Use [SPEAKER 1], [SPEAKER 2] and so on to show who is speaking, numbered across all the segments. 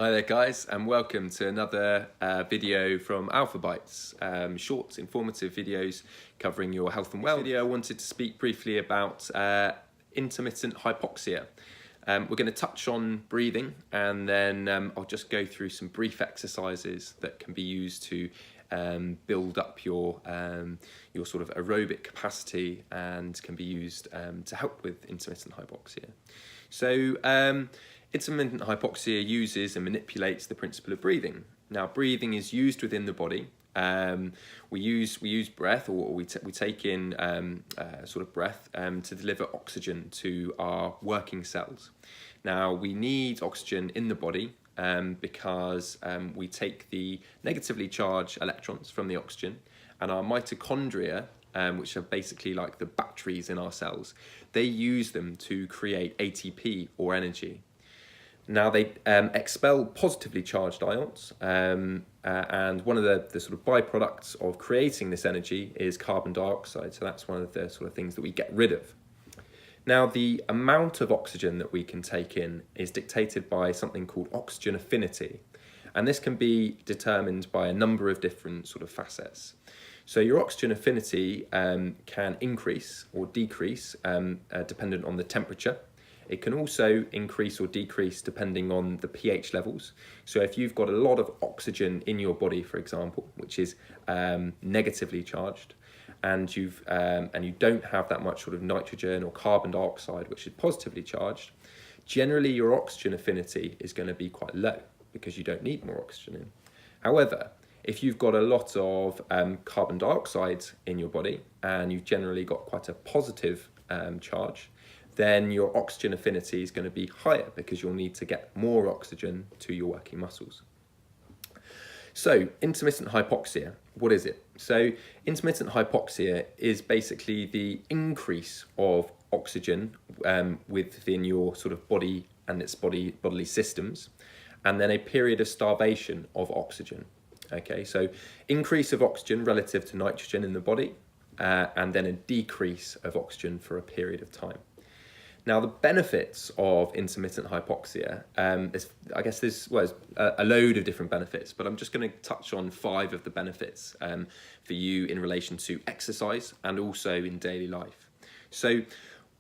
[SPEAKER 1] Hi there guys, and welcome to another video from Alpha Bites, short informative videos covering your health and well. I wanted to speak briefly about intermittent hypoxia. We're going to touch on breathing, and then I'll just go through some brief exercises that can be used to build up your sort of aerobic capacity and can be used to help with intermittent hypoxia. So intermittent hypoxia uses and manipulates the principle of breathing. Now, breathing is used within the body. We use breath, or we take in sort of breath to deliver oxygen to our working cells. Now, we need oxygen in the body because we take the negatively charged electrons from the oxygen, and our mitochondria, which are basically like the batteries in our cells, they use them to create ATP, or energy. Now, they expel positively charged ions, and one of the sort of byproducts of creating this energy is carbon dioxide. So that's one of the sort of things that we get rid of. Now, the amount of oxygen that we can take in is dictated by something called oxygen affinity, and this can be determined by a number of different sort of facets. So your oxygen affinity can increase or decrease dependent on the temperature. It can also increase or decrease depending on the pH levels. So if you've got a lot of oxygen in your body, for example, which is negatively charged, and you don't have that much sort of nitrogen or carbon dioxide, which is positively charged, generally your oxygen affinity is going to be quite low because you don't need more oxygen in. However, if you've got a lot of carbon dioxide in your body and you've generally got quite a positive charge, then your oxygen affinity is going to be higher because you'll need to get more oxygen to your working muscles. So, intermittent hypoxia, what is it? So, intermittent hypoxia is basically the increase of oxygen within your sort of body and its bodily systems, and then a period of starvation of oxygen. Okay, so increase of oxygen relative to nitrogen in the body, and then a decrease of oxygen for a period of time. Now, the benefits of intermittent hypoxia, there's a load of different benefits, but I'm just going to touch on 5 of the benefits for you in relation to exercise and also in daily life. So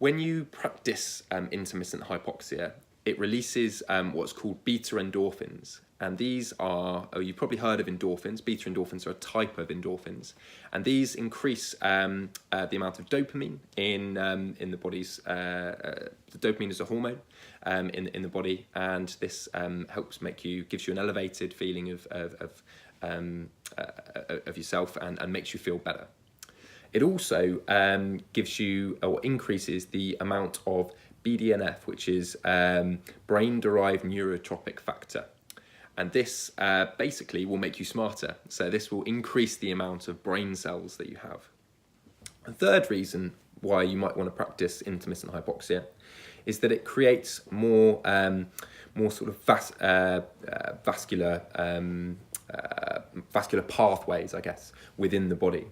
[SPEAKER 1] when you practice intermittent hypoxia, it releases what's called beta endorphins. And these are, you've probably heard of endorphins. Beta endorphins are a type of endorphins. And these increase the amount of dopamine in the body's, the dopamine is a hormone in the body. And this gives you an elevated feeling of yourself and makes you feel better. It also gives you or increases the amount of BDNF, which is brain-derived neurotrophic factor. And this basically will make you smarter. So this will increase the amount of brain cells that you have. A third reason why you might want to practice intermittent hypoxia is that it creates more sort of vascular pathways, I guess, within the body.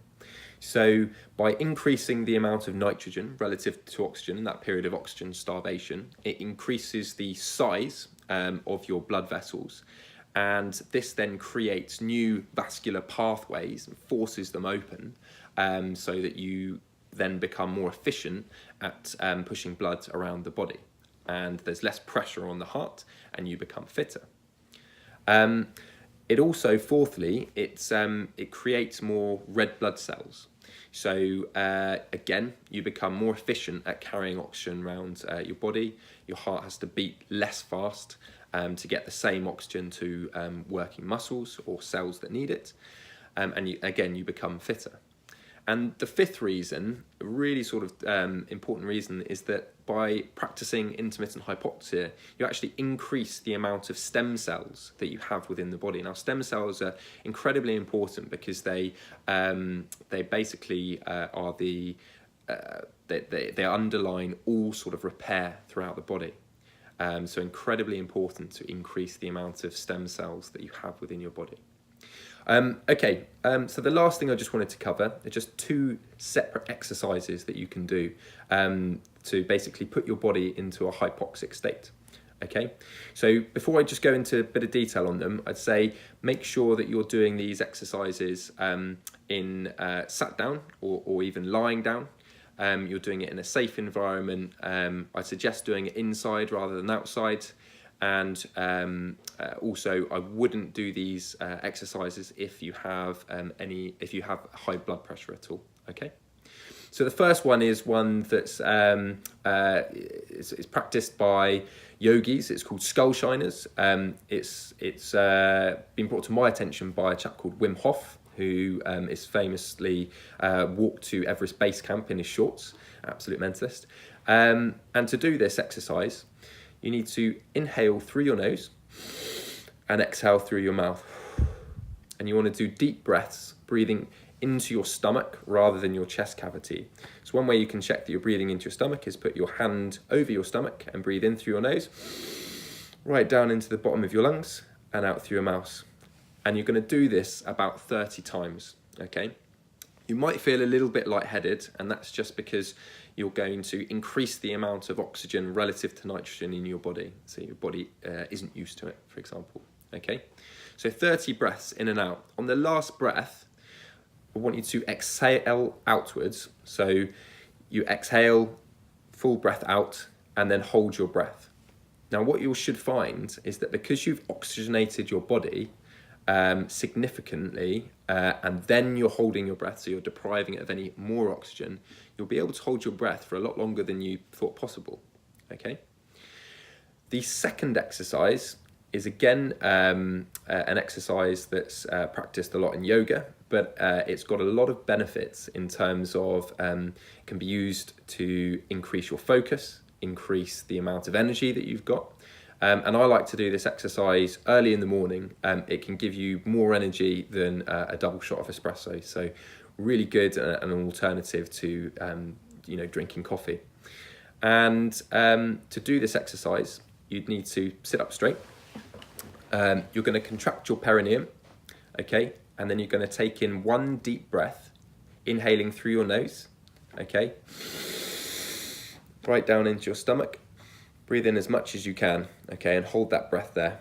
[SPEAKER 1] So by increasing the amount of nitrogen relative to oxygen in that period of oxygen starvation, it increases the size of your blood vessels. And this then creates new vascular pathways and forces them open so that you then become more efficient at pushing blood around the body. And there's less pressure on the heart and you become fitter. It also, fourthly, it creates more red blood cells. So again, you become more efficient at carrying oxygen around your body. Your heart has to beat less fast to get the same oxygen to working muscles or cells that need it. And you become fitter. And the fifth reason, a really sort of important reason, is that by practicing intermittent hypoxia, you actually increase the amount of stem cells that you have within the body. Now, stem cells are incredibly important because they basically are they underline all sort of repair throughout the body. So incredibly important to increase the amount of stem cells that you have within your body. So the last thing I just wanted to cover are just 2 separate exercises that you can do to basically put your body into a hypoxic state. Okay, so before I just go into a bit of detail on them, I'd say make sure that you're doing these exercises in sat down or even lying down. You're doing it in a safe environment. I suggest doing it inside rather than outside. And also, I wouldn't do these exercises if you have high blood pressure at all. Okay. So the first one is one that's it's practiced by yogis. It's called skull shiners. It's been brought to my attention by a chap called Wim Hoff, who is famously walked to Everest Base Camp in his shorts. Absolute mentalist. And to do this exercise, you need to inhale through your nose and exhale through your mouth. And you want to do deep breaths, breathing into your stomach rather than your chest cavity. So one way you can check that you're breathing into your stomach is put your hand over your stomach and breathe in through your nose, right down into the bottom of your lungs and out through your mouth. And you're going to do this about 30 times, okay? You might feel a little bit lightheaded, and that's just because you're going to increase the amount of oxygen relative to nitrogen in your body. So your body isn't used to it, for example, okay? So 30 breaths in and out. On the last breath, I want you to exhale outwards. So you exhale, full breath out, and then hold your breath. Now what you should find is that because you've oxygenated your body significantly, and then you're holding your breath, so you're depriving it of any more oxygen, you'll be able to hold your breath for a lot longer than you thought possible, okay? The second exercise is again an exercise that's practiced a lot in yoga, but it's got a lot of benefits in terms of it can be used to increase your focus, increase the amount of energy that you've got. And I like to do this exercise early in the morning. It can give you more energy than a double shot of espresso. So really good and an alternative to drinking coffee. And to do this exercise, you'd need to sit up straight. You're going to contract your perineum, okay? And then you're going to take in one deep breath, inhaling through your nose, okay? Right down into your stomach. Breathe in as much as you can, okay, and hold that breath there.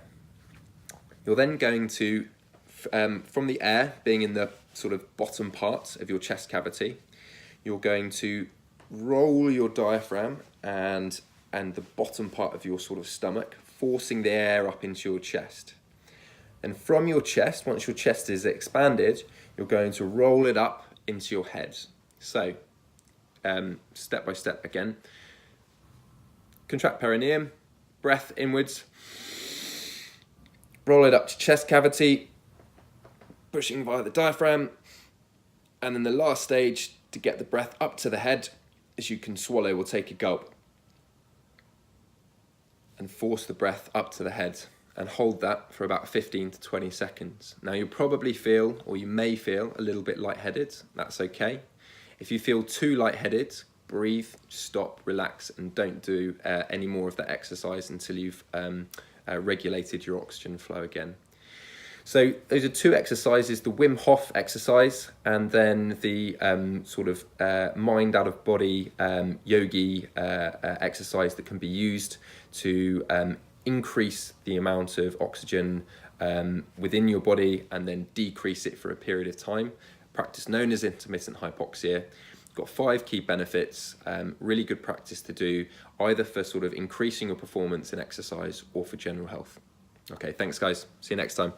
[SPEAKER 1] You're then going to, from the air being in the sort of bottom part of your chest cavity, you're going to roll your diaphragm and the bottom part of your sort of stomach, forcing the air up into your chest. And from your chest, once your chest is expanded, you're going to roll it up into your head. So, step by step again. Contract perineum, breath inwards, roll it up to chest cavity, pushing via the diaphragm, and then the last stage to get the breath up to the head is you can swallow or take a gulp and force the breath up to the head and hold that for about 15 to 20 seconds. Now you'll probably feel, or you may feel, a little bit lightheaded. That's okay. If you feel too lightheaded, breathe, stop, relax, and don't do any more of that exercise until you've regulated your oxygen flow again. So those are two exercises, the Wim Hof exercise and then the sort of mind out of body yogi exercise that can be used to increase the amount of oxygen within your body and then decrease it for a period of time. Practice known as intermittent hypoxia. Got 5 key benefits, really good practice to do either for sort of increasing your performance in exercise or for general health. Okay, thanks guys. See you next time.